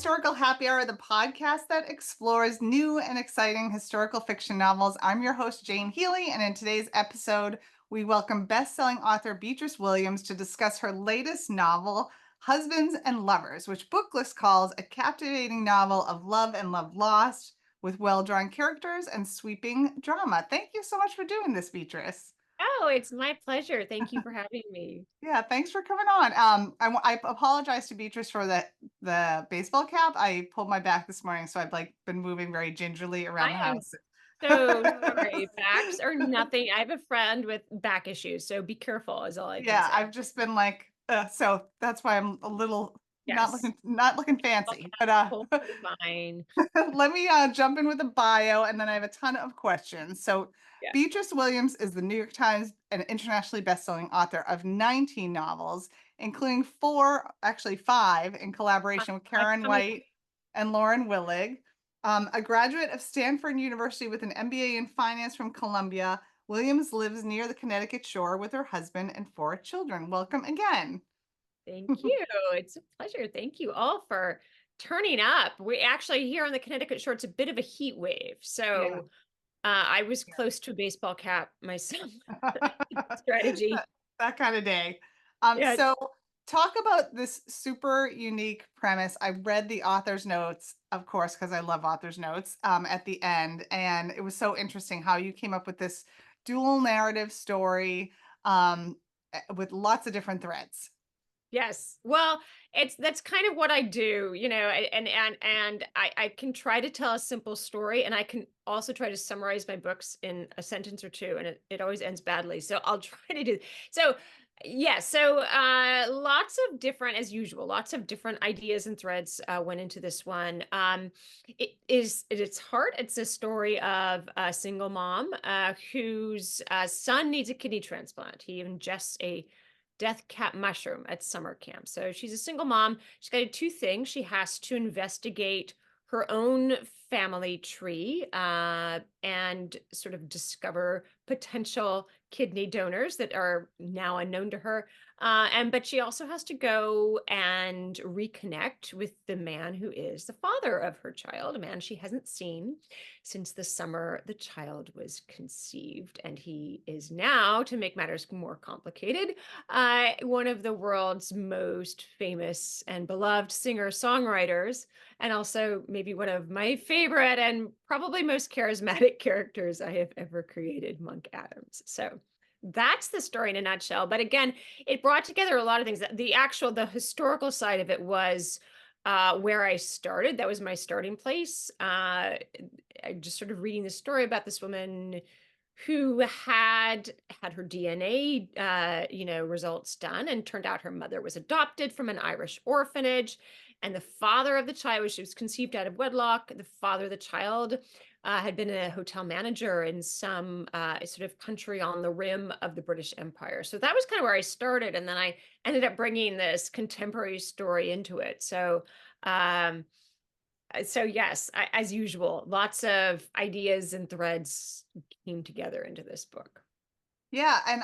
Historical Happy Hour, the podcast that explores new and exciting historical fiction novels. I'm your host, Jane Healy, and in today's episode, we welcome best-selling author Beatriz Williams to discuss her latest novel, Husbands and Lovers, which Booklist calls a captivating novel of love and love lost, with well-drawn characters and sweeping drama. Thank you so much for doing this, Beatriz. Oh, it's my pleasure. Thank you for having me. Yeah, thanks for coming on. I apologize to Beatrice for the baseball cap. I pulled my back this morning, so I've like been moving very gingerly around I the am house. so sorry. Backs are nothing. I have a friend with back issues, so be careful is all I can Yeah, say. I've just been like, so that's why I'm a little Yes. not looking Okay, fancy. But totally fine. let me jump in with a bio, and then I have a ton of questions. So, Yeah. Beatrice Williams is the New York Times and internationally best-selling author of 19 novels, including four, actually five, in collaboration with I Karen promise. White and Lauren Willig. A graduate of Stanford University with an MBA in finance from Columbia, Williams lives near the Connecticut shore with her husband and four children. Welcome again. Thank you. It's a pleasure. Thank you all for turning up. We actually here on the Connecticut shore, it's a bit of a heat wave. Yeah. So I was close to a baseball cap myself. Strategy. that, that kind of day. Yeah. So talk about this super unique premise. I read the author's notes, of course, because I love author's notes at the end, and it was so interesting how you came up with this dual narrative story with lots of different threads. Yes. Well, that's kind of what I do, and I can try to tell a simple story and I can also try to summarize my books in a sentence or two and it always ends badly. So I'll try to do so lots of different as usual, lots of different ideas and threads went into this one. It is at its heart, it's a story of a single mom whose son needs a kidney transplant. He ingests a death cap mushroom at summer camp. So she's a single mom. She's got to do two things. She has to investigate her own family tree and sort of discover potential kidney donors that are now unknown to her. But she also has to go and reconnect with the man who is the father of her child, a man she hasn't seen since the summer the child was conceived. And he is now, to make matters more complicated, one of the world's most famous and beloved singer-songwriters, and also maybe one of my favorite and probably most charismatic characters I have ever created, Monk Adams. So that's the story in a nutshell. But again, it brought together a lot of things. The historical side of it was where I started. That was my starting place. I just sort of reading the story about this woman who had her DNA, results done, and turned out her mother was adopted from an Irish orphanage, and the father of the child, she was conceived out of wedlock. The father of the child had been a hotel manager in some sort of country on the rim of the British Empire. So that was kind of where I started, and then I ended up bringing this contemporary story into it. So yes, as usual, lots of ideas and threads came together into this book. Yeah, and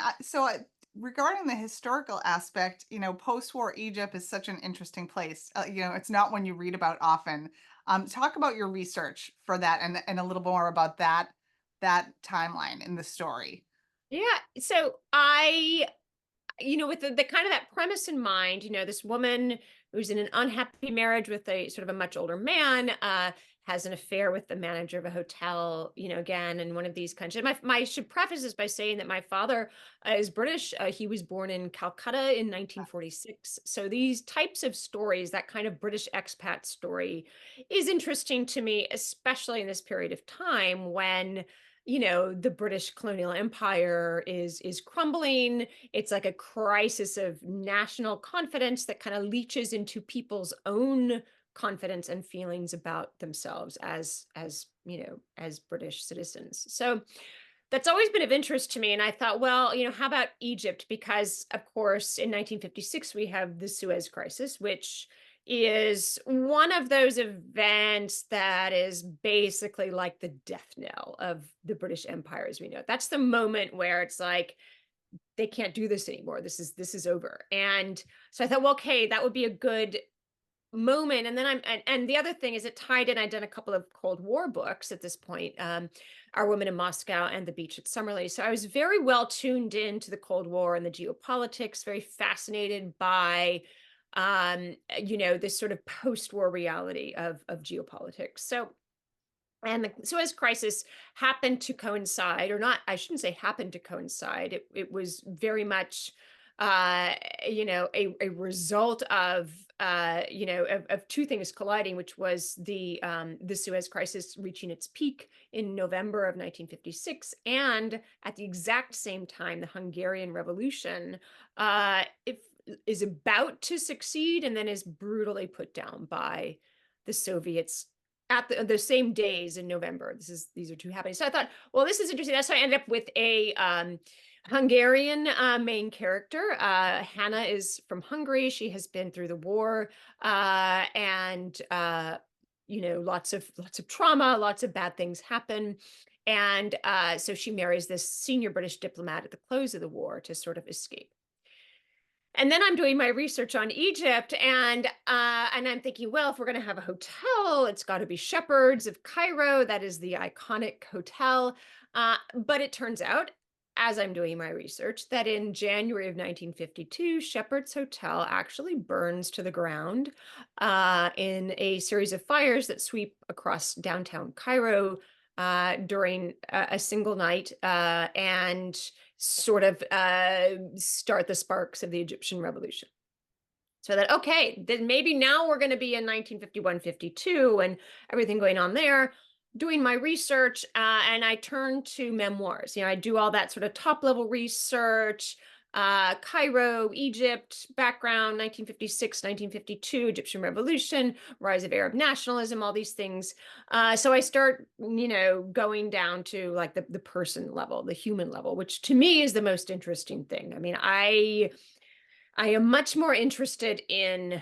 regarding the historical aspect, post-war Egypt is such an interesting place. It's not one you read about often. Talk about your research for that, and a little more about that timeline in the story. Yeah, so with the kind of that premise in mind, this woman who's in an unhappy marriage with a sort of a much older man, has an affair with the manager of a hotel, again, in one of these countries. I should preface this by saying that my father is British. He was born in Calcutta in 1946. So these types of stories, that kind of British expat story, is interesting to me, especially in this period of time when the British colonial empire is crumbling. It's like a crisis of national confidence that kind of leaches into people's own confidence and feelings about themselves as British citizens. So that's always been of interest to me. And I thought, well, how about Egypt? Because, of course, in 1956, we have the Suez Crisis, which is one of those events that is basically like the death knell of the British Empire as we know it. That's the moment where it's like, they can't do this anymore. This is over. And so I thought, well, okay, that would be a good moment. And then and the other thing is it tied in. I'd done a couple of Cold War books at this point, Our Women in Moscow and The Beach at Summerley. So I was very well tuned into the Cold War and the geopolitics, very fascinated by this sort of post-war reality of geopolitics. So and the Suez Crisis happened to coincide, or not, I shouldn't say happened to coincide. It was very much, uh, a result of, of two things colliding, which was the Suez Crisis reaching its peak in November of 1956, and at the exact same time, the Hungarian Revolution, it is about to succeed and then is brutally put down by the Soviets at the same days in November. These are two happening. So I thought, well, this is interesting. That's why I ended up with a Hungarian main character. Hannah is from Hungary. She has been through the war, and lots of trauma, lots of bad things happen. And so she marries this senior British diplomat at the close of the war to sort of escape. And then I'm doing my research on Egypt, and I'm thinking, well, if we're going to have a hotel, it's got to be Shepherds of Cairo. That is the iconic hotel. But it turns out, as I'm doing my research, that in January of 1952, Shepherds Hotel actually burns to the ground in a series of fires that sweep across downtown Cairo during a single night, and sort of start the sparks of the Egyptian revolution. So that, okay, then maybe now we're going to be in 1951, 52 and everything going on there, doing my research, and I turn to memoirs. I do all that sort of top level research, Cairo, Egypt, background, 1956, 1952, Egyptian revolution, rise of Arab nationalism, all these things. So I start, going down to like the person level, the human level, which to me is the most interesting thing. I mean, I am much more interested in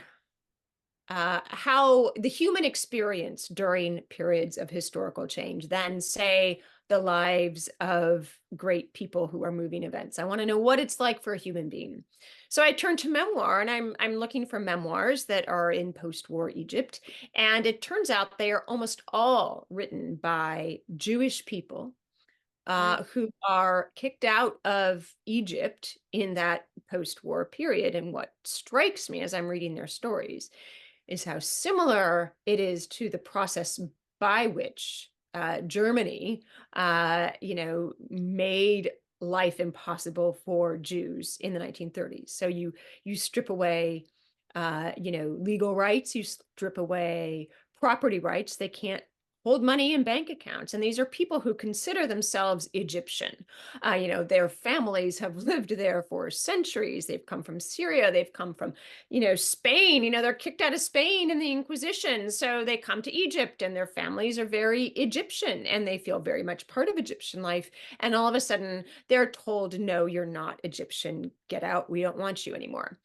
how the human experience during periods of historical change than, say, the lives of great people who are moving events. I want to know what it's like for a human being. So I turn to memoir, and I'm looking for memoirs that are in post-war Egypt. And it turns out they are almost all written by Jewish people Right. who are kicked out of Egypt in that post-war period. And what strikes me as I'm reading their stories is how similar it is to the process by which Germany, made life impossible for Jews in the 1930s. So you strip away, legal rights, you strip away property rights. They can't hold money in bank accounts. And these are people who consider themselves Egyptian. Their families have lived there for centuries. They've come from Syria. They've come from, Spain. They're kicked out of Spain in the Inquisition. So they come to Egypt, and their families are very Egyptian, and they feel very much part of Egyptian life. And all of a sudden they're told, no, you're not Egyptian. Get out. We don't want you anymore.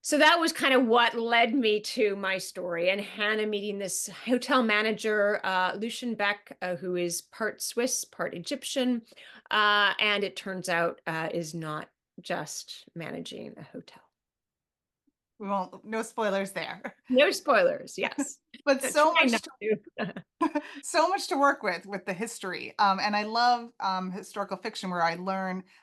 So that was kind of what led me to my story, and Hannah meeting this hotel manager, Lucian Beck, who is part Swiss, part Egyptian, and it turns out is not just managing a hotel. We won't, no spoilers there. No spoilers, yes. But so Try much not to, to. so much to work with the history. And I love historical fiction where I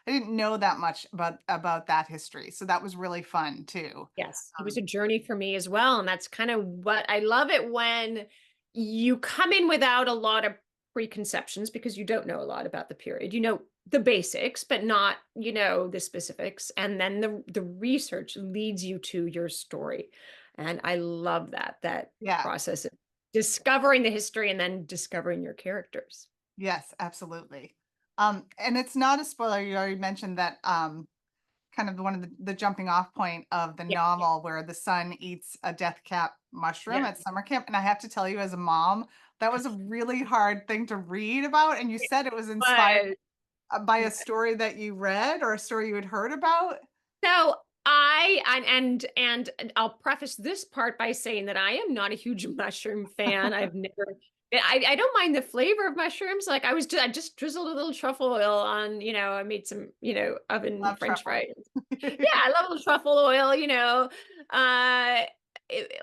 didn't know that much about that history. So that was really fun too. Yes, it was Um, a journey for me as well. And that's kind of what I love it when you come in without a lot of preconceptions because you don't know a lot about the period. You know the basics, but not, the specifics. And then the research leads you to your story. And I love that yeah, process of discovering the history and then discovering your characters. yes, absolutely. And it's not a spoiler. You already mentioned that kind of one of the jumping off point of the Yeah, novel where the son eats a death cap mushroom yeah. at summer camp. And I have to tell you, as a mom, that was a really hard thing to read about. And you said it was inspired But by a story that you read or a story you had heard about. so and I'll preface this part by saying that I am not a huge mushroom fan. I've never I don't mind the flavor of mushrooms. Like I just drizzled a little truffle oil on, I made some, oven Love French truffle. fries. Yeah, I love a little truffle oil, Uh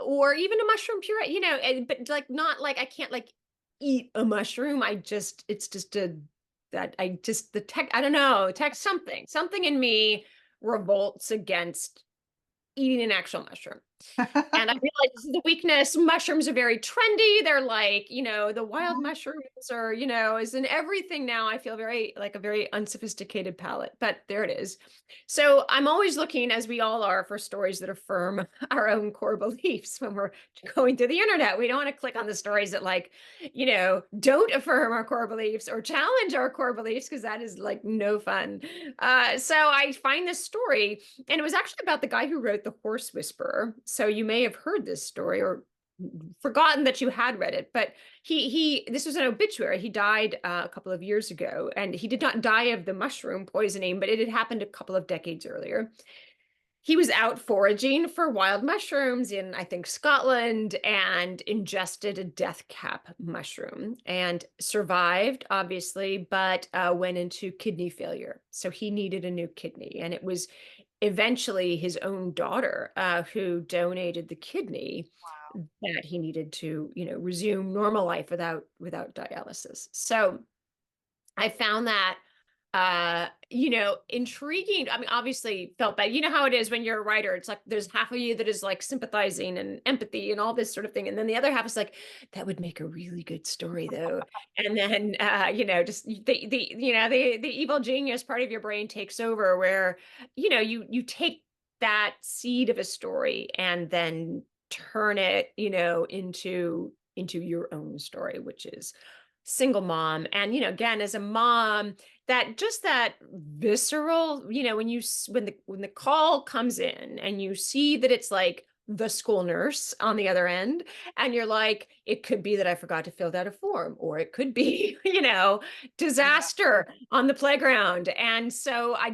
or even a mushroom puree, but like not like I can't like eat a mushroom. It's just the tech, I don't know, something in me revolts against eating an actual mushroom. And I realize this is the weakness. Mushrooms are very trendy. They're like, the wild Mhm. mushrooms are, is in everything now. I feel very like a very unsophisticated palate, but there it is. So I'm always looking, as we all are, for stories that affirm our own core beliefs when we're going through the internet. We don't want to click on the stories that like, don't affirm our core beliefs or challenge our core beliefs, because that is like no fun. So I find this story, and it was actually about the guy who wrote The Horse Whisperer. So you may have heard this story or forgotten that you had read it, but this was an obituary. He died a couple of years ago, and he did not die of the mushroom poisoning, but it had happened a couple of decades earlier. He was out foraging for wild mushrooms in, I think, Scotland, and ingested a death cap mushroom and survived, obviously, but went into kidney failure. So he needed a new kidney. And it was eventually his own daughter who donated the kidney Wow. that he needed to, resume normal life without dialysis. So I found that intriguing. I mean, obviously felt bad. You know how it is when you're a writer. It's like there's half of you that is like sympathizing and empathy and all this sort of thing. And then the other half is like, that would make a really good story though. And then just the evil genius part of your brain takes over where, you take that seed of a story and then turn it, into your own story, which is single mom. And again, as a mom, that visceral, when the call comes in and you see that it's like the school nurse on the other end, and you're like, it could be that I forgot to fill out a form, or it could be Yeah. disaster on the playground. And so I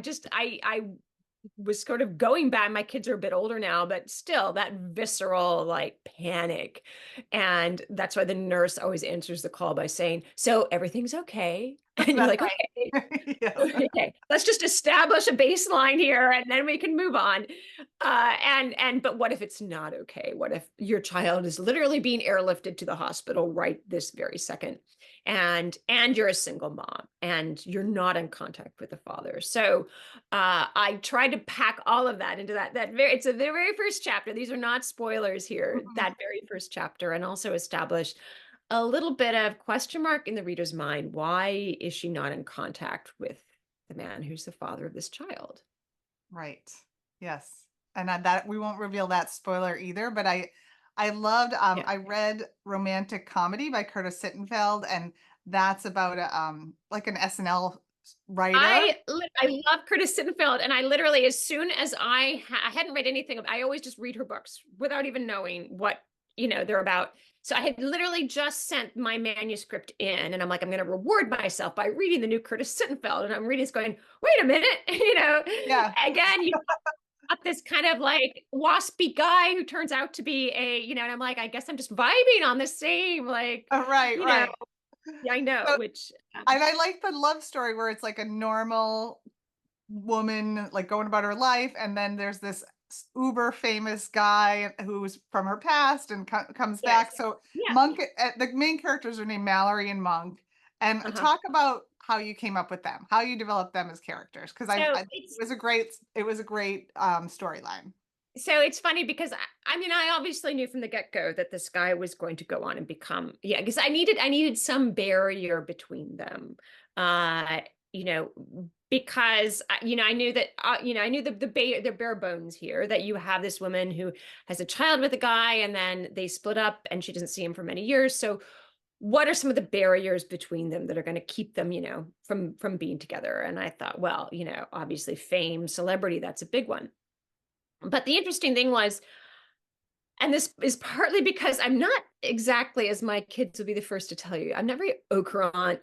was sort of going back. My kids are a bit older now, but still that visceral like panic. And that's why the nurse always answers the call by saying, so everything's okay. And you're That's like, okay, right. Yeah. okay, let's just establish a baseline here and then we can move on. But what if it's not okay? What if your child is literally being airlifted to the hospital right this very second? And you're a single mom and you're not in contact with the father. So I tried to pack all of that into it's the very first chapter. These are not spoilers here. Mhm. That very first chapter, and also establish a little bit of question mark in the reader's mind. Why is she not in contact with the man who's the father of this child? Right. Yes. And that we won't reveal that spoiler either, but I loved Yeah. I read Romantic Comedy by Curtis Sittenfeld, and that's about a like an SNL writer. I love Curtis Sittenfeld, and I literally, as soon as I hadn't read anything I always just read her books without even knowing what they're about. So I had literally just sent my manuscript in, and I'm like, I'm going to reward myself by reading the new Curtis Sittenfeld, and I'm reading this, going, wait a minute, Yeah. again, you got this kind of like waspy guy who turns out to be and I'm like, I guess I'm just vibing on the same like, Right, you know, right. yeah, I know, So, which and I like the love story where it's like a normal woman like going about her life, and then there's this uber famous guy who's from her past and comes yes, back. So yeah, Monk, the main characters are named Mallory and Monk. And uh-huh. talk about how you came up with them, how you developed them as characters, because So it it's was a great storyline. so it's funny because I mean, I obviously knew from the get-go that this guy was going to go on and become, yeah, because I needed some barrier between them. Uh, you know, because I knew that I knew the bare bones here, that you have this woman who has a child with a guy, and then they split up and she doesn't see him for many years. So what are some of the barriers between them that are going to keep them, from being together? And I thought, well, obviously fame, celebrity, that's a big one. But the interesting thing was, and this is partly because I'm not exactly, as my kids will be the first to tell you, I'm not very au courant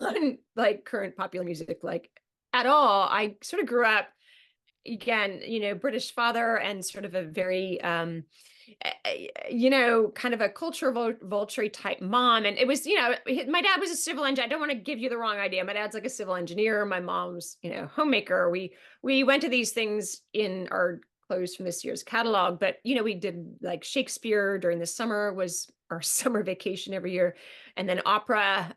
on like current popular music, like at all. I sort of grew up, again, British father, and sort of a very kind of a cultural vulture type mom. And it was, my dad was a civil engineer. I don't want to give you the wrong idea. My dad's like a civil engineer. My mom's, homemaker. We went to these things in our closed from this year's catalog. But, we did like Shakespeare during the summer was our summer vacation every year. And then opera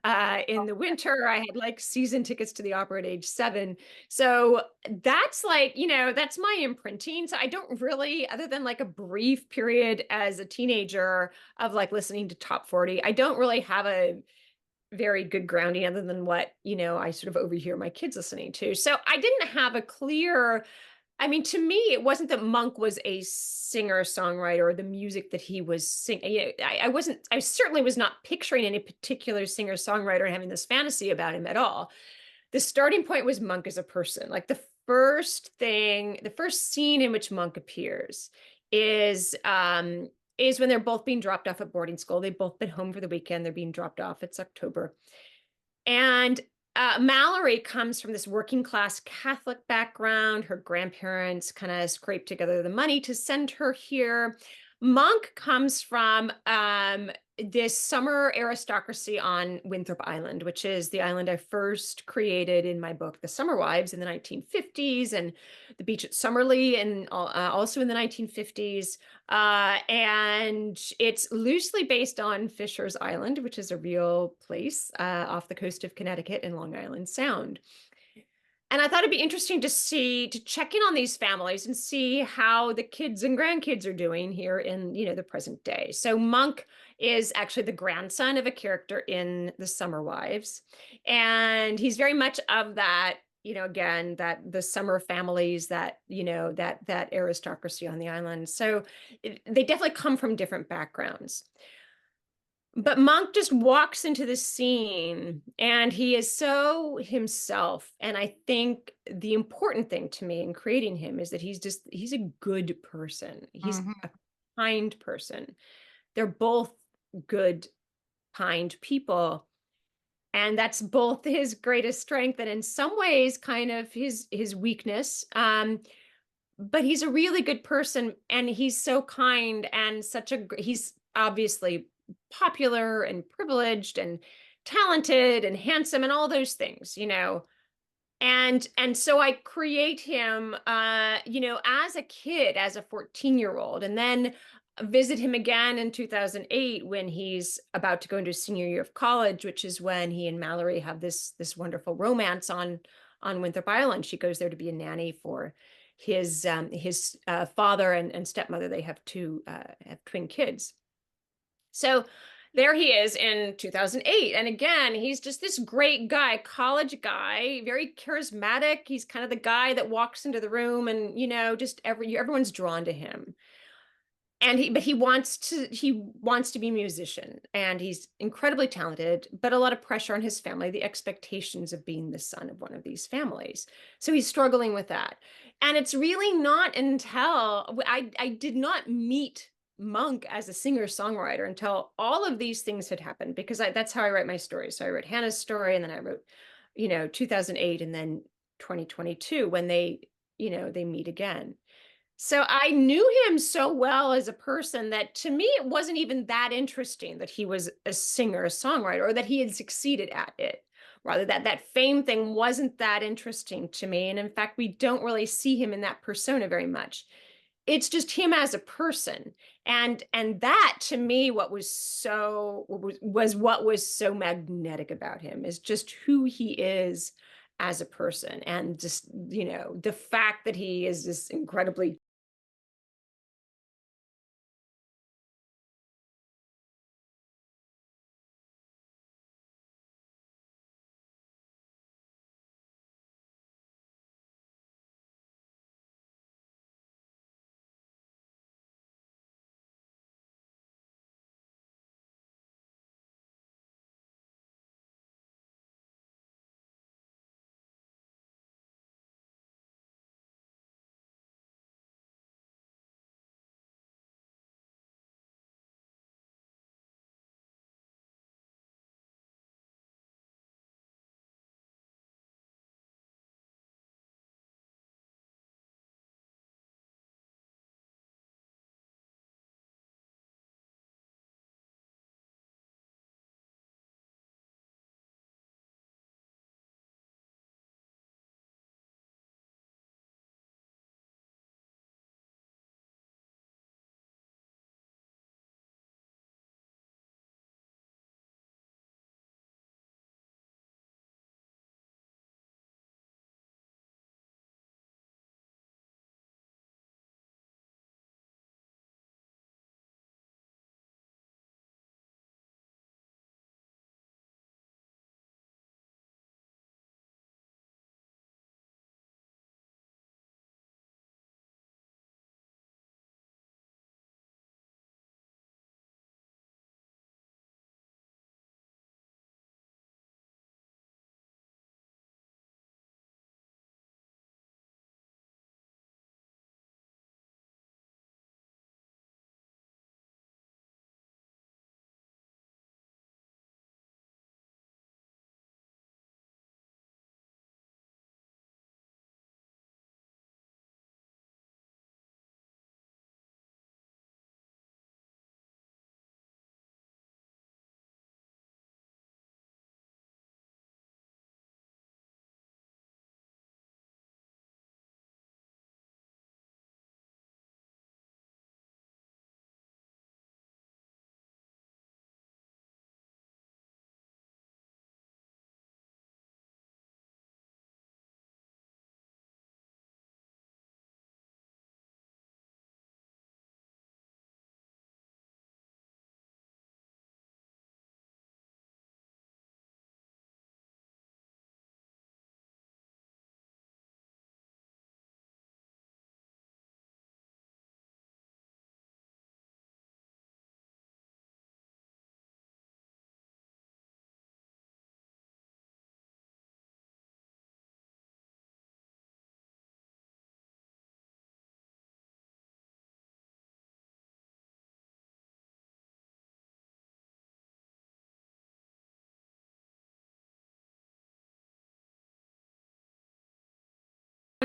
in the winter. I had like season tickets to the opera at age 7. So that's like, that's my imprinting. So I don't really, other than like a brief period as a teenager of like listening to top 40, I don't really have a very good grounding other than what, I sort of overhear my kids listening to. So I didn't have a clear, I mean, to me, it wasn't that Monk was a singer songwriter or the music that he was singing. I certainly was not picturing any particular singer songwriter and having this fantasy about him at all. The starting point was Monk as a person. Like the first scene in which Monk appears is is when they're both being dropped off at boarding school. They've both been home for the weekend. They're being dropped off. It's October. And Mallory comes from this working class Catholic background. Her grandparents kind of scraped together the money to send her here. Monk comes from this summer aristocracy on Winthrop Island, which is the island I first created in my book, The Summer Wives, in the 1950s, and the beach at Summerley, and also in the 1950s. And it's loosely based on Fisher's Island, which is a real place off the coast of Connecticut and Long Island Sound. And I thought it'd be interesting to check in on these families and see how the kids and grandkids are doing here in, the present day. So Monk is actually the grandson of a character in The Summer Wives. And he's very much of that, again, that the summer families, that, that aristocracy on the island. So they definitely come from different backgrounds. But Monk just walks into the scene and he is so himself. And I think the important thing to me in creating him is that he's a good person. He's Mhm. a kind person. They're both good, kind people. And that's both his greatest strength and in some ways kind of his weakness. But he's a really good person and he's so kind and he's obviously popular and privileged and talented and handsome and all those things, and so I create him as a kid, as a 14-year-old, and then visit him again in 2008 when he's about to go into his senior year of college, which is when he and Mallory have this wonderful romance on Winthrop Island. She goes there to be a nanny for his father and stepmother. They have have twin kids. So there he is in 2008. And again, he's just this great guy, college guy, very charismatic. He's kind of the guy that walks into the room and, just everyone's drawn to him. And he wants to be a musician and he's incredibly talented, but a lot of pressure on his family, the expectations of being the son of one of these families. So he's struggling with that. And it's really not until I did not meet Monk as a singer-songwriter until all of these things had happened, because that's how I write my stories. So I wrote Hannah's story, and then I wrote, 2008, and then 2022 when they meet again. So I knew him so well as a person that to me, it wasn't even that interesting that he was a singer, a songwriter, or that he had succeeded at it. Rather, that fame thing wasn't that interesting to me. And in fact, we don't really see him in that persona very much. It's just him as a person. And that to me, what was what was so magnetic about him is just who he is as a person. And just, the fact that he is this incredibly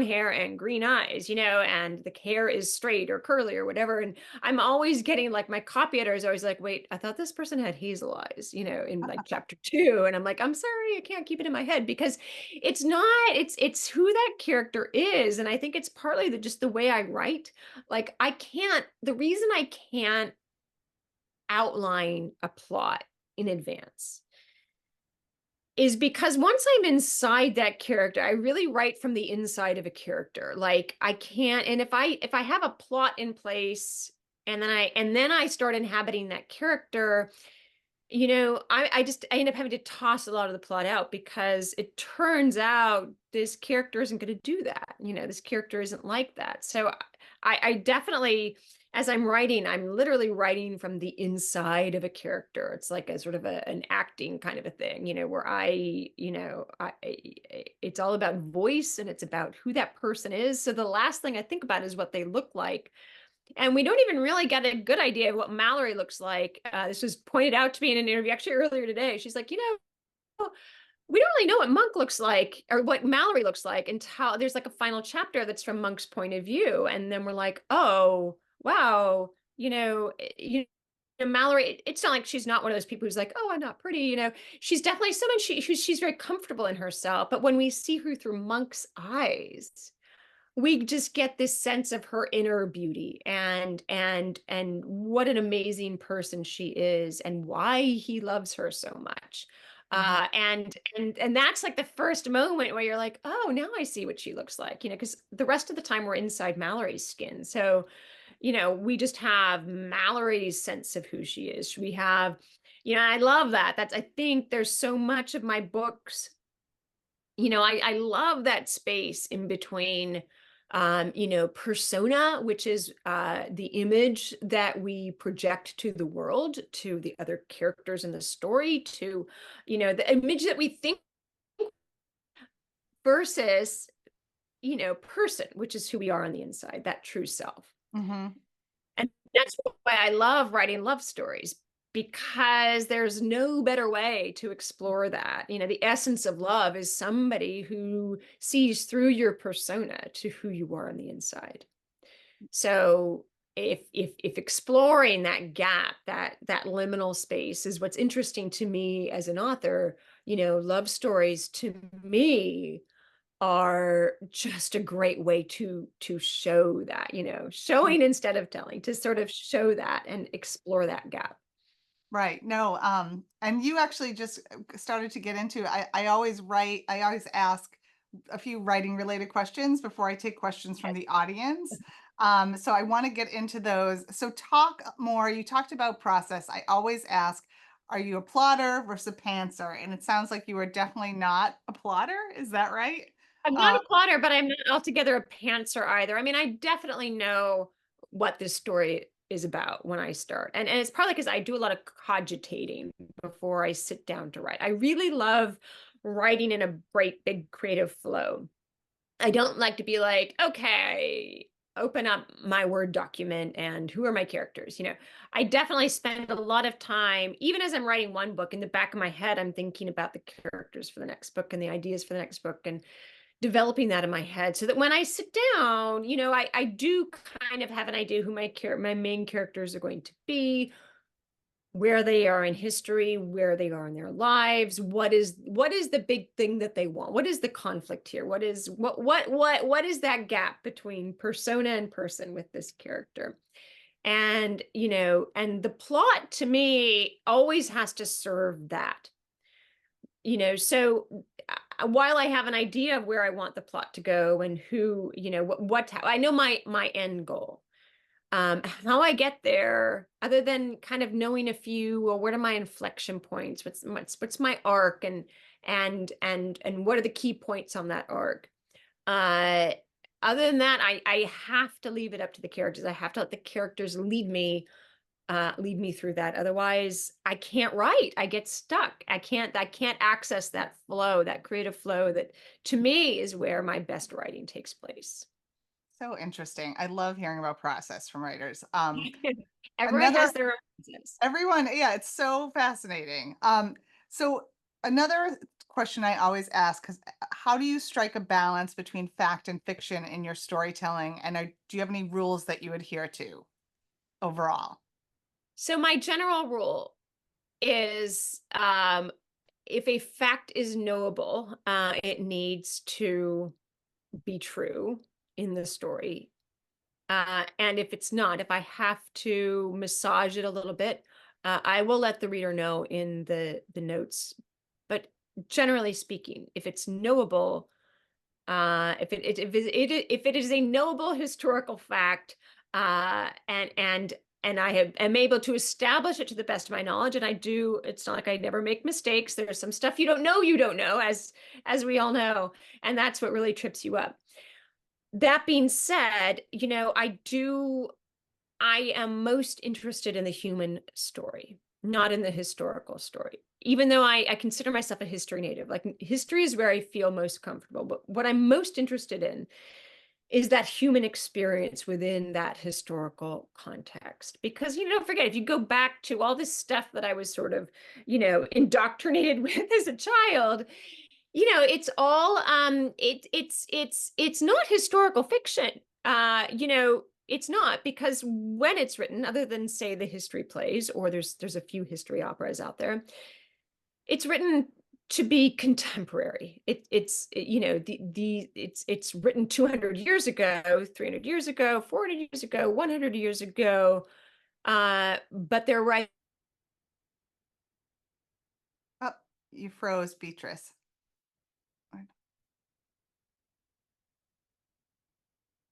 hair and green eyes, and the hair is straight or curly or whatever. And I'm always getting like my copy editor is always like, wait, I thought this person had hazel eyes, in like chapter 2. And I'm like, I'm sorry, I can't keep it in my head because it's not, it's who that character is. And I think it's partly just the way I write. Like the reason I can't outline a plot in advance is because once I'm inside that character, I really write from the inside of a character. Like I can't, and if I have a plot in place and then I start inhabiting that character, I end up having to toss a lot of the plot out because it turns out this character isn't going to do that. This character isn't like that. So I definitely, as I'm writing, I'm literally writing from the inside of a character. It's like a sort of an acting kind of a thing, where it's all about voice and it's about who that person is. So the last thing I think about is what they look like. And we don't even really get a good idea of what Mallory looks like. This was pointed out to me in an interview actually earlier today. She's like, we don't really know what Monk looks like or what Mallory looks like until there's like a final chapter that's from Monk's point of view. And then we're like, oh, wow, Mallory, it's not like she's not one of those people who's like, oh, I'm not pretty. She's definitely someone she's very comfortable in herself. But when we see her through Monk's eyes, we just get this sense of her inner beauty and what an amazing person she is and why he loves her so much. And that's like the first moment where you're like, oh, now I see what she looks like, because the rest of the time we're inside Mallory's skin. So, we just have Mallory's sense of who she is. We have, I love that. I think there's so much of my books, I love that space in between persona, which is the image that we project to the world, to the other characters in the story, to, the image that we think versus, person, which is who we are on the inside, that true self. Mm-hmm. And that's why I love writing love stories, because there's no better way to explore that. The essence of love is somebody who sees through your persona to who you are on the inside. So if exploring that gap, that liminal space is what's interesting to me as an author, love stories to me are just a great way to show that, showing instead of telling, to sort of show that and explore that gap. Right. No, and you actually just started to get into, I always ask a few writing related questions before I take questions from the audience. So I want to get into those. So talk more. You talked about process. I always ask, are you a plotter versus a pantser? And it sounds like you are definitely not a plotter. Is that right? I'm not a plotter, but I'm not altogether a pantser either. I mean, I definitely know what this story is about when I start. And it's probably because I do a lot of cogitating before I sit down to write. I really love writing in a great big creative flow. I don't like to be like, okay, open up my Word document and who are my characters? I definitely spend a lot of time, even as I'm writing one book, in the back of my head, I'm thinking about the characters for the next book and the ideas for the next book and developing that in my head so that when I sit down, I do kind of have an idea who my main characters are going to be, where they are in history, where they are in their lives, what is the big thing that they want, what is the conflict here, what is that gap between persona and person with this character. And and the plot to me always has to serve that. So while I have an idea of where I want the plot to go and who, I know my end goal. How I get there, other than kind of knowing a few, well, what are my inflection points? What's my arc, and what are the key points on that arc? Other than that, I have to leave it up to the characters. I have to let the characters lead me through that. Otherwise, I can't write. I get stuck. I can't access that flow, that creative flow that to me is where my best writing takes place. So interesting. I love hearing about process from writers. Everyone has their own business. Everyone, yeah, it's so fascinating. So another question I always ask, because how do you strike a balance between fact and fiction in your storytelling? And do you have any rules that you adhere to overall? So my general rule is if a fact is knowable, it needs to be true in the story. And if it's not, if I have to massage it a little bit, I will let the reader know in the notes. But generally speaking, if it's knowable, if it is a knowable historical fact, and am able to establish it to the best of my knowledge, and I do, it's not like I never make mistakes. There's some stuff you don't know, as we all know, and that's what really trips you up. That being said, I am most interested in the human story, not in the historical story. Even though I consider myself a history native, like history is where I feel most comfortable. But what I'm most interested in is that human experience within that historical context. Because, don't forget, if you go back to all this stuff that I was sort of, indoctrinated with as a child, it's all it's not historical fiction. It's not, because when it's written, other than say the history plays, or there's a few history operas out there, it's written to be contemporary. It's written 200 years ago, 300 years ago, 400 years ago, 100 years ago, but they're right. Oh, you froze, Beatrice.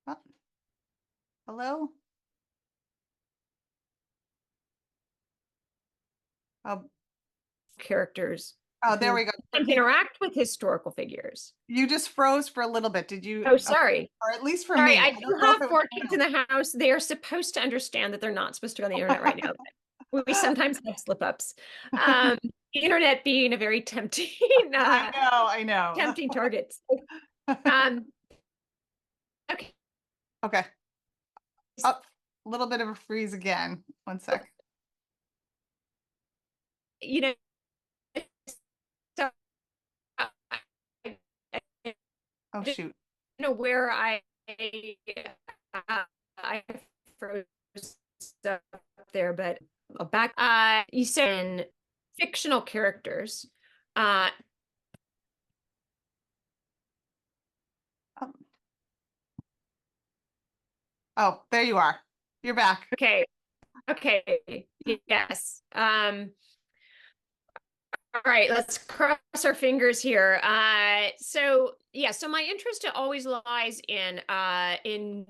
Oh, hello? Oh, Characters there who we go. interact with historical figures. You just froze for a little bit. Did you? Oh, sorry. Or at least for Sorry, me. I don't do know if have it was 4 kids in the house. They are supposed to understand that they're not supposed to go on the internet right now. We sometimes have slip-ups. The internet being a very tempting, I know. tempting target. Um, okay. Okay. Up a little bit of a freeze again. One sec. So Oh, shoot. where I froze up there, but back. You said in fictional characters. Oh, oh, there you are. You're back. Okay. Yes. All right, let's cross our fingers here. So my interest always lies in in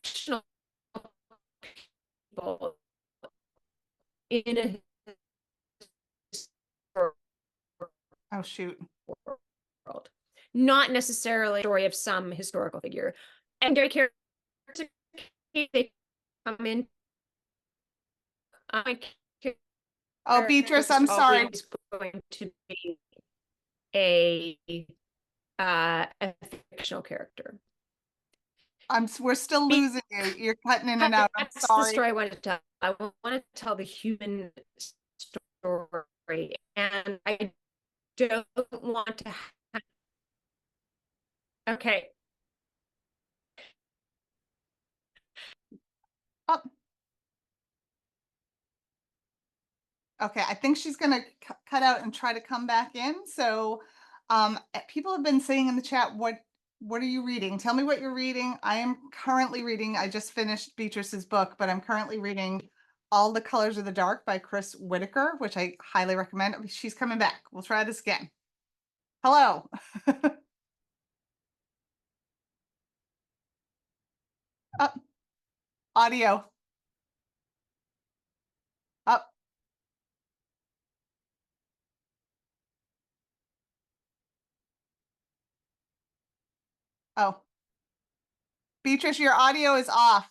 fictional people in a Oh, shoot. world, not necessarily a story of some historical figure. And very characters, they come in. Oh, Beatrice, I'm sorry. Always going to be a fictional character. We're still losing you. You're cutting in and out. I'm That's sorry. the story I want to tell. I want to tell the human story, and I don't want to. Okay. Oh. Okay, I think she's going to cut out and try to come back in. So people have been saying in the chat, what are you reading? Tell me what you're reading. I am currently reading, I just finished Beatrice's book, but I'm currently reading All the Colors of the Dark by Chris Whitaker, which I highly recommend. She's coming back. We'll try this again. Hello. Up. Audio. Up. Oh. Beatrice, your audio is off.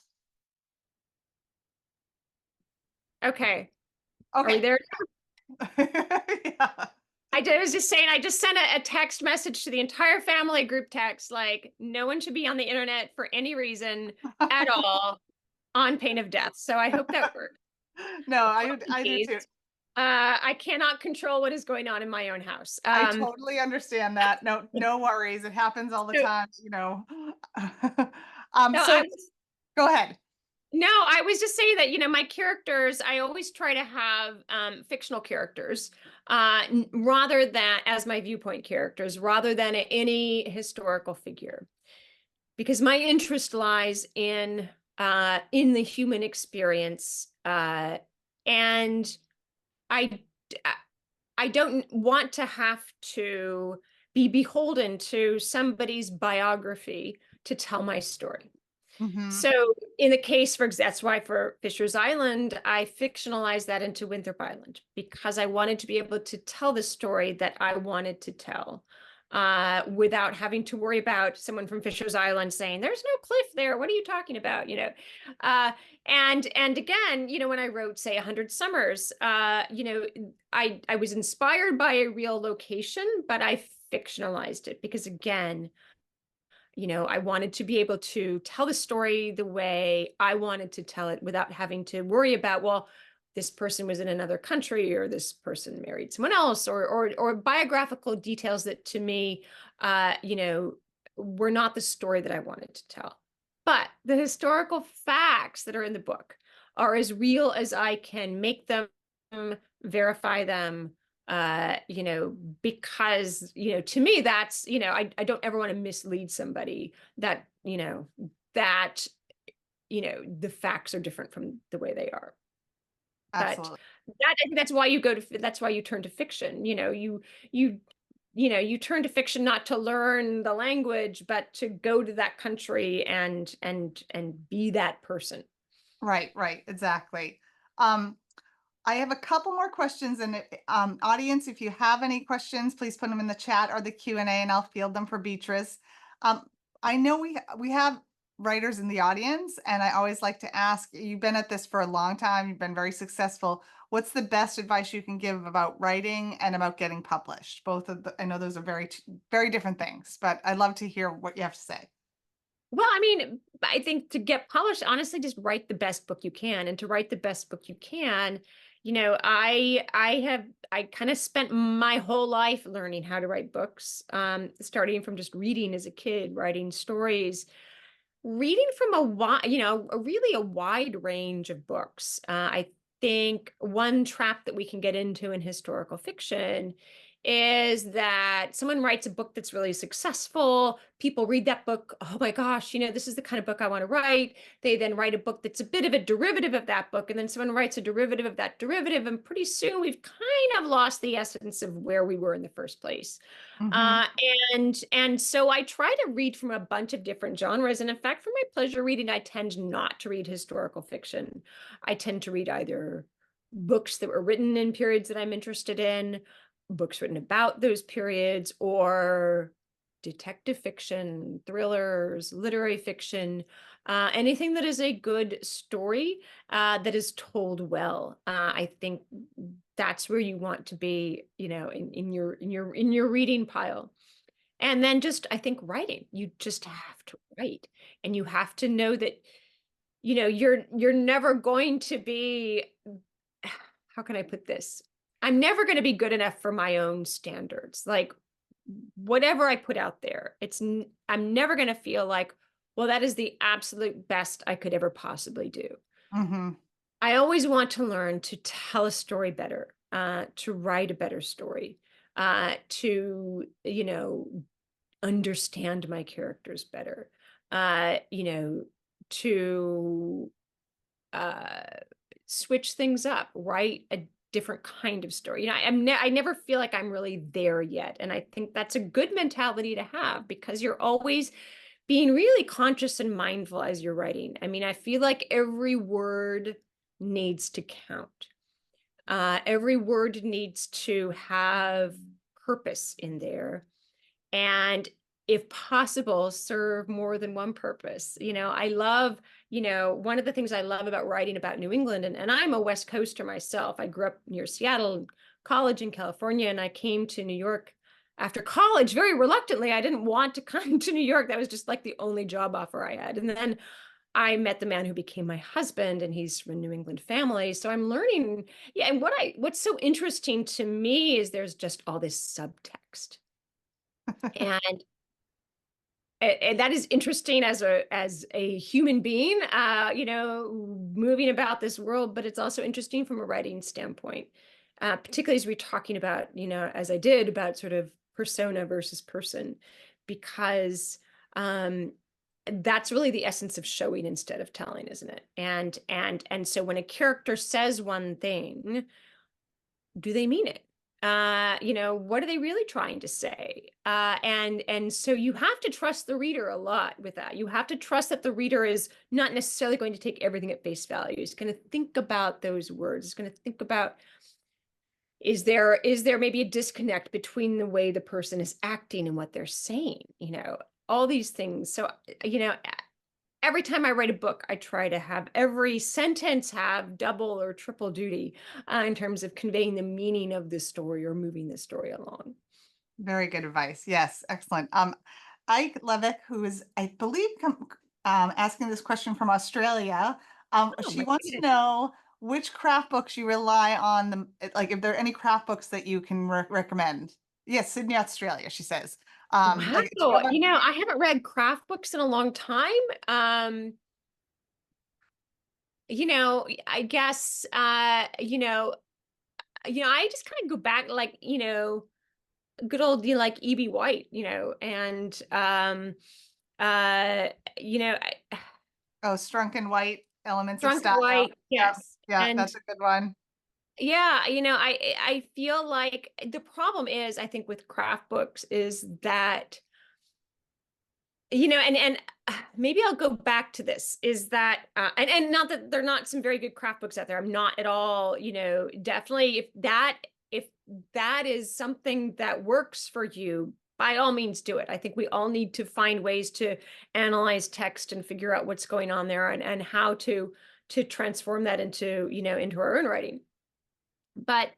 Okay. Okay. Are we there? Yeah. I was just saying, I just sent a text message to the entire family group text, like, no one should be on the internet for any reason at all on pain of death. So I hope that worked. No, I do too. I cannot control what is going on in my own house. I totally understand that. No, no worries. It happens all the So, time, you know. no, So go ahead. no, I was just saying that, my characters, I always try to have fictional characters rather than as my viewpoint characters, rather than any historical figure, because my interest lies in the human experience, and I I don't want to have to be beholden to somebody's biography to tell my story. Hmm. So in the case, that's why for Fisher's Island, I fictionalized that into Winthrop Island because I wanted to be able to tell the story that I wanted to tell without having to worry about someone from Fisher's Island saying, "There's no cliff there. What are you talking about?" Uh, and again, when I wrote, say, 100 Summers, I was inspired by a real location, but I fictionalized it because again, I wanted to be able to tell the story the way I wanted to tell it without having to worry about, well, this person was in another country or this person married someone else or biographical details that to me, were not the story that I wanted to tell. But the historical facts that are in the book are as real as I can make them, verify them, because, to me, that's, I don't ever want to mislead somebody that, that, the facts are different from the way they are. But Absolutely. I think that's why that's why you turn to fiction. You, you turn to fiction not to learn the language, but to go to that country and be that person. Right, right, exactly. Um, I have a couple more questions, and audience, if you have any questions, please put them in the chat or the Q&A, and I'll field them for Beatrice. I know we have writers in the audience, and I always like to ask, you've been at this for a long time, you've been very successful. What's the best advice you can give about writing and about getting published? I know those are very different things, but I'd love to hear what you have to say. Well, I mean, I think to get published, honestly, just write the best book you can. And to write the best book you can, I kind of spent my whole life learning how to write books, starting from just reading as a kid, writing stories, reading from a wide range of books. I think one trap that we can get into in historical fiction is that someone writes a book that's really successful. People read that book. Oh my gosh, this is the kind of book I want to write. They then write a book that's a bit of a derivative of that book. And then someone writes a derivative of that derivative. And pretty soon we've kind of lost the essence of where we were in the first place. Hmm. Uh, and so I try to read from a bunch of different genres. And in fact, for my pleasure reading, I tend not to read historical fiction. I tend to read either books that were written in periods that I'm interested in, books written about those periods, or detective fiction, thrillers, literary fiction, anything that is a good story that is told well. I think that's where you want to be, in your reading pile. And then just, I think, writing. You just have to write, and you have to know that, you're never going to be, how can I put this? I'm never going to be good enough for my own standards. Like whatever I put out there, I'm never going to feel like, well, that is the absolute best I could ever possibly do. Hmm. I always want to learn to tell a story better, to write a better story, to, understand my characters better, to uh, switch things up, write a different kind of story. I never feel like I'm really there yet. And I think that's a good mentality to have because you're always being really conscious and mindful as you're writing. I mean, I feel like every word needs to count. Every word needs to have purpose in there. And if possible, serve more than one purpose. I love, one of the things I love about writing about New England, and I'm a West Coaster myself. I grew up near Seattle, college in California, and I came to New York after college very reluctantly. I didn't want to come to New York. That was just like the only job offer I had. And then I met the man who became my husband, and he's from a New England family. So I'm learning. Yeah. And what's so interesting to me is there's just all this subtext. And and that is interesting as a human being, moving about this world, but it's also interesting from a writing standpoint, particularly as we're talking about, as I did about sort of persona versus person, because um, that's really the essence of showing instead of telling, isn't it? And so when a character says one thing, do they mean it? What are they really trying to say? And so you have to trust the reader a lot with that. You have to trust that the reader is not necessarily going to take everything at face value. He's going to think about those words. He's going to think about, is there maybe a disconnect between the way the person is acting and what they're saying? All these things. So, every time I write a book, I try to have every sentence have double or triple duty in terms of conveying the meaning of the story or moving the story along. Very good advice. Yes, excellent. Ike Levick, who is, I believe, asking this question from Australia. Oh She my wants to goodness. know which craft books you rely on, like if there are any craft books that you can recommend. Yes, Sydney, Australia, she says. Wow. Like, do you have I haven't read craft books in a long time. Um, I guess I just kind of go back like, good old like E.B. White, and uh, you know, I, Strunk and White, Elements of Drunk Style? White, Yeah, yes. yeah, And that's a good one. yeah, I feel like the problem is, I think with craft books is that, maybe I'll go back to this, is that, and not that there are not some very good craft books out there. I'm not at all, definitely if that is something that works for you, by all means do it. I think we all need to find ways to analyze text and figure out what's going on there, and how to transform that into our own writing. But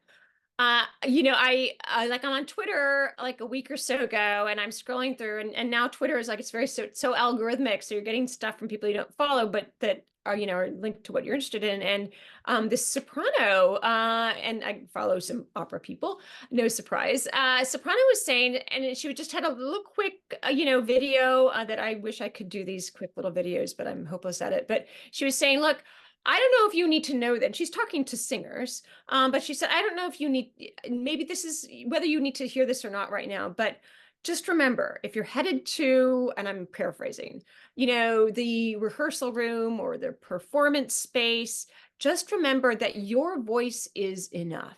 like I'm on Twitter like a week or so ago, and I'm scrolling through, and now Twitter is like, it's very so algorithmic. So you're getting stuff from people you don't follow, but that are linked to what you're interested in. And this soprano, and I follow some opera people, no surprise. Soprano was saying, and she just had a little quick, video that I wish I could do these quick little videos, but I'm hopeless at it. But she was saying, look, I don't know if you need to know that. She's talking to singers, but she said, I don't know if you need, maybe this is whether you need to hear this or not right now, but just remember, if you're headed to, and I'm paraphrasing, the rehearsal room or the performance space, just remember that your voice is enough.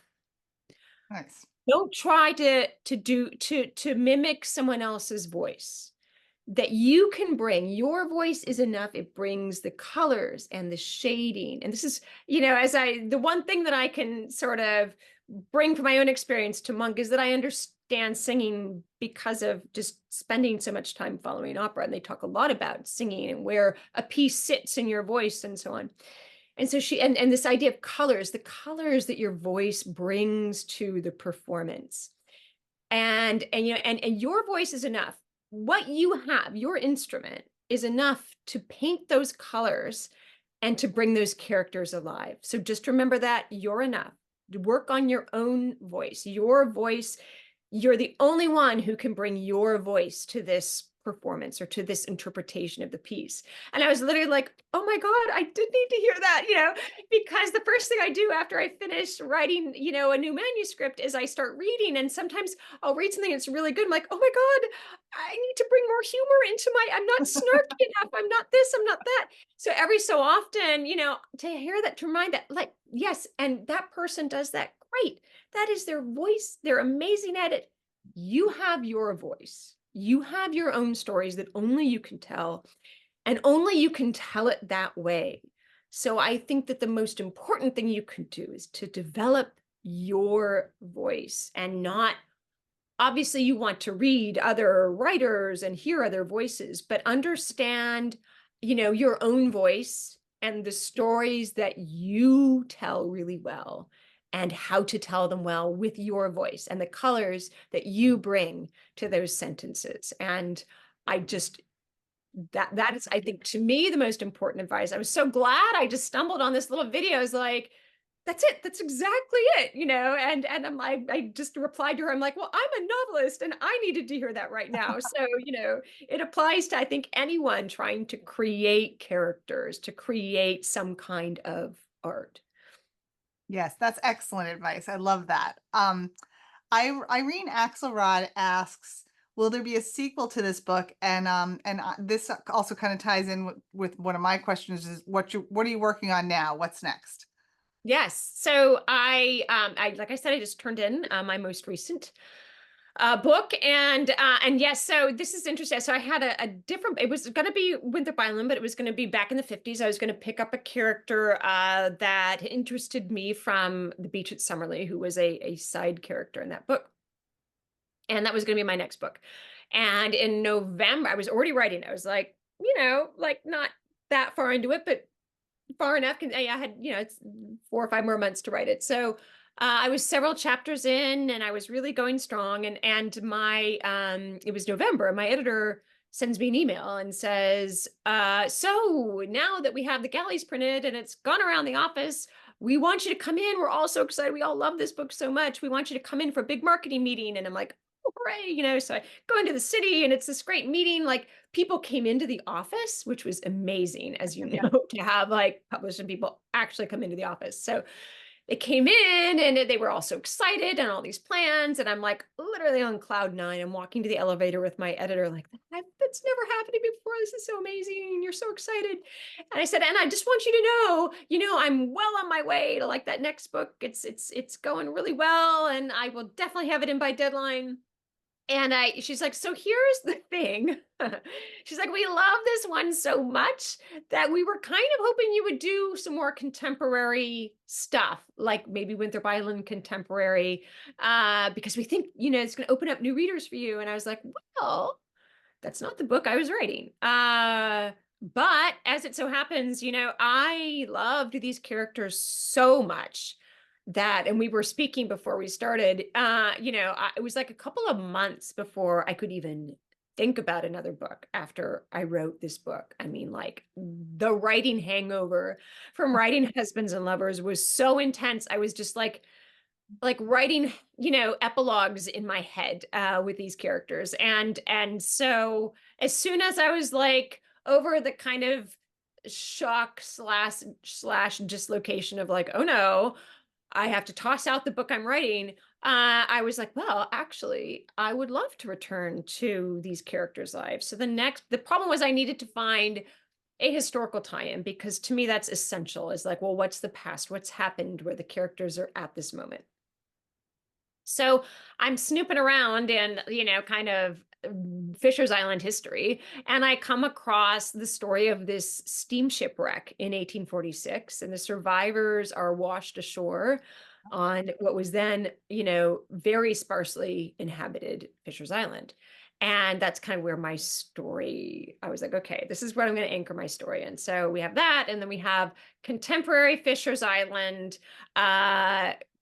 Nice. Don't try to mimic someone else's voice. That you can bring your voice is enough. It brings the colors and the shading. And this is, the one thing that I can sort of bring from my own experience to Monk is that I understand singing because of just spending so much time following opera. And they talk a lot about singing and where a piece sits in your voice and so on. And so and this idea of colors, the colors that your voice brings to the performance. And your voice is enough. What you have, your instrument, is enough to paint those colors and to bring those characters alive. So just remember that you're enough. Work on your own voice. Your voice, you're the only one who can bring your voice to this performance or to this interpretation of the piece. And I was literally like, oh my God, I did need to hear that, because the first thing I do after I finish writing, a new manuscript is I start reading. And sometimes I'll read something that's really good. I'm like, oh my God, I need to bring more humor into I'm not snarky enough. I'm not this, I'm not that. So every so often, to hear that, to remind that, like, yes, and that person does that great. That is their voice. They're amazing at it. You have your voice. You have your own stories that only you can tell, and only you can tell it that way. So I think that the most important thing you can do is to develop your voice, and not, obviously you want to read other writers and hear other voices, but understand, your own voice and the stories that you tell really well, and how to tell them well with your voice and the colors that you bring to those sentences. And I just, that is, I think, to me, the most important advice. I was so glad I just stumbled on this little video. I was like, that's it. That's exactly it, and I'm like, I just replied to her. I'm like, well, I'm a novelist and I needed to hear that right now. So, it applies to, I think, anyone trying to create characters, to create some kind of art. Yes, that's excellent advice. I love that. Irene Axelrod asks, will there be a sequel to this book? And this also kind of ties in with one of my questions is what are you working on now? What's next? Yes. So I like I said, I just turned in my most recent book, and yes. So this is interesting. So I had a different. It was going to be Winthrop Island, but it was going to be back in the 50s. I was going to pick up a character that interested me from The Beach at Summerley, who was a side character in that book, and that was going to be my next book. And in November, I was already writing. I was like, like not that far into it, but far enough. I had, it's 4 or 5 more months to write it. So I was several chapters in, and I was really going strong. And my it was November. My editor sends me an email and says, "So now that we have the galleys printed and it's gone around the office, we want you to come in. We're all so excited. We all love this book so much. We want you to come in for a big marketing meeting." And I'm like, "Oh, hooray!" So I go into the city, and it's this great meeting. Like, people came into the office, which was amazing, as you Yeah. know, to have like publishing people actually come into the office. So they came in, and they were all so excited and all these plans. And I'm like literally on cloud nine. I'm walking to the elevator with my editor, like, that's never happened to me before. This is so amazing. And you're so excited. And I said, and I just want you to know, I'm well on my way to like that next book. It's going really well. And I will definitely have it in by deadline. And she's like, so here's the thing. She's like, we love this one so much that we were kind of hoping you would do some more contemporary stuff, like maybe Winthrop Island contemporary, because we think, it's going to open up new readers for you. And I was like, well, that's not the book I was writing. But as it so happens, I loved these characters so much and we were speaking before we started, it was like a couple of months before I could even think about another book after I wrote this book. I mean, like, the writing hangover from writing Husbands and Lovers was so intense. I was just like writing, epilogues in my head with these characters. And so as soon as I was like over the kind of shock slash dislocation of like, oh no, I have to toss out the book I'm writing. I was like, well, actually, I would love to return to these characters' lives. So the problem was I needed to find a historical tie-in, because to me that's essential. Is like, well, what's the past? What's happened where the characters are at this moment? So I'm snooping around in, kind of Fisher's Island history, and I come across the story of this steamship wreck in 1846, and the survivors are washed ashore on what was then, very sparsely inhabited Fisher's Island. And that's kind of where my story, I was like, okay, this is what I'm going to anchor my story in. So we have that, and then we have contemporary Fisher's Island.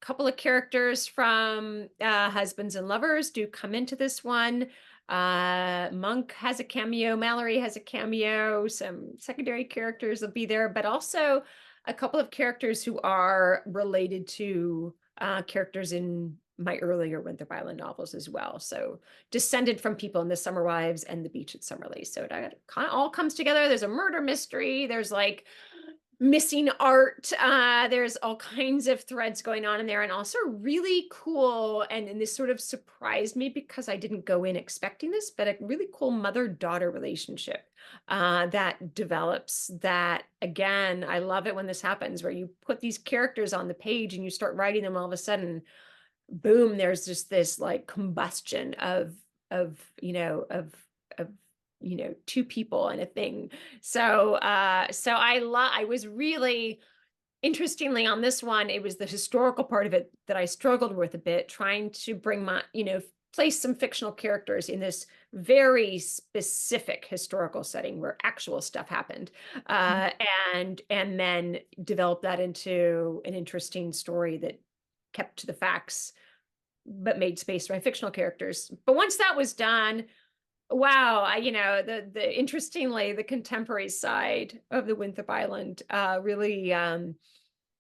Couple of characters from Husbands and Lovers do come into this one. Monk has a cameo, Mallory has a cameo, some secondary characters will be there, but also a couple of characters who are related to characters in my earlier Winthrop Island novels as well. So descended from people in The Summer Wives and The Beach at Summerley. So it kind of all comes together. There's a murder mystery. There's like missing art. There's all kinds of threads going on in there, and also really cool. And this sort of surprised me because I didn't go in expecting this, but a really cool mother-daughter relationship that develops. That, again, I love it when this happens, where you put these characters on the page and you start writing them, all of a sudden, boom, there's just this like combustion of two people and a thing. So I was really, interestingly, on this one, it was the historical part of it that I struggled with a bit, trying to bring my, place some fictional characters in this very specific historical setting where actual stuff happened, and then develop that into an interesting story that kept to the facts but made space for my fictional characters. But once that was done, Wow, the interestingly, the contemporary side of the Winthrop Island, really,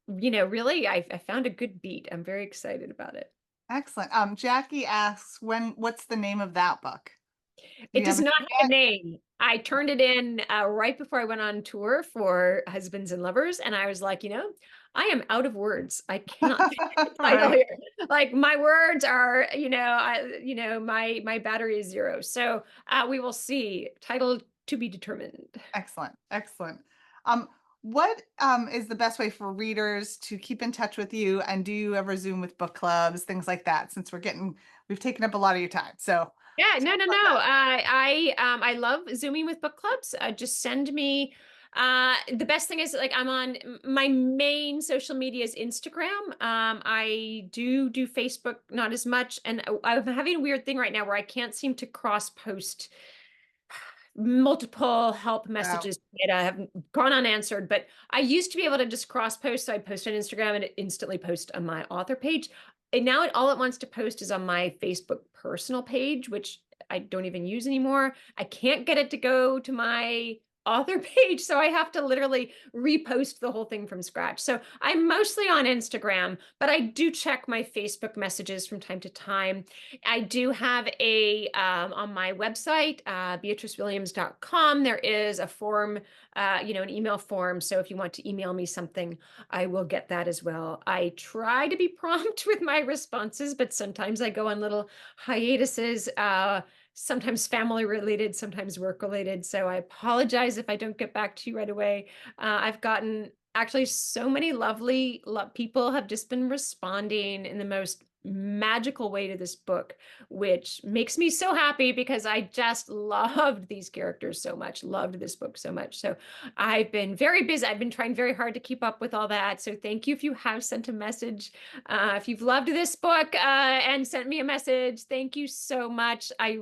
really, I found a good beat. I'm very excited about it. Excellent. Jackie asks, what's the name of that book? Do It you have does a not name have a yet? name. I turned it in right before I went on tour for Husbands and Lovers, and I was like, I am out of words. I cannot think of a title Right. here. Like my words are, my battery is zero. So we will see. Title to be determined. Excellent. Excellent. Um, what is the best way for readers to keep in touch with you? And do you ever Zoom with book clubs, things like that? Since we've taken up a lot of your time. So Yeah, no, talk no, about no. that. I love Zooming with book clubs. Just send me. The best thing is like I'm on my main social media is Instagram. I do Facebook, not as much, and I'm having a weird thing right now where I can't seem to cross post multiple help Oh, messages that have gone unanswered. But I used to be able to just cross post. So I post on Instagram and it instantly posts on my author page. And now all it wants to post is on my Facebook personal page, which I don't even use anymore. I can't get it to go to my author page. So I have to literally repost the whole thing from scratch. So I'm mostly on Instagram, but I do check my Facebook messages from time to time. I do have on my website, beatrizewilliams.com, there is a form, an email form. So if you want to email me something, I will get that as well. I try to be prompt with my responses, but sometimes I go on little hiatuses, sometimes family related, sometimes work related. So I apologize if I don't get back to you right away. I've gotten actually so many lovely people have just been responding in the most magical way to this book, which makes me so happy because I just loved these characters so much, loved this book so much. So I've been very busy. I've been trying very hard to keep up with all that. So thank you if you have sent a message. If you've loved this book and sent me a message, thank you so much. I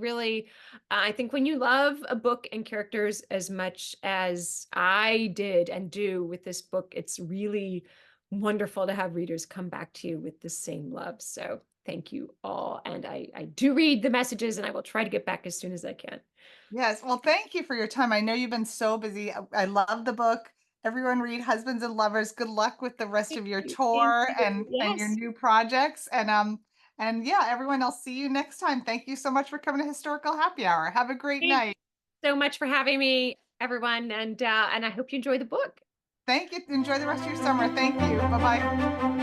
think when you love a book and characters as much as I did and do with this book, it's really wonderful to have readers come back to you with the same love. So thank you all. And I do read the messages and I will try to get back as soon as I can. yes. Well, thank you for your time. I know you've been so busy. I love the book. Everyone read Husbands and Lovers. Good luck with the rest Thank of your you. Thank tour you. and your Yes. new projects. And yeah, everyone, I'll see you next time. Thank you so much for coming to Historical Happy Hour. Have a great Thank night. you so much for having me, everyone. And I hope you enjoy the book. Thank you. Enjoy the rest of your summer. Thank you. Bye bye.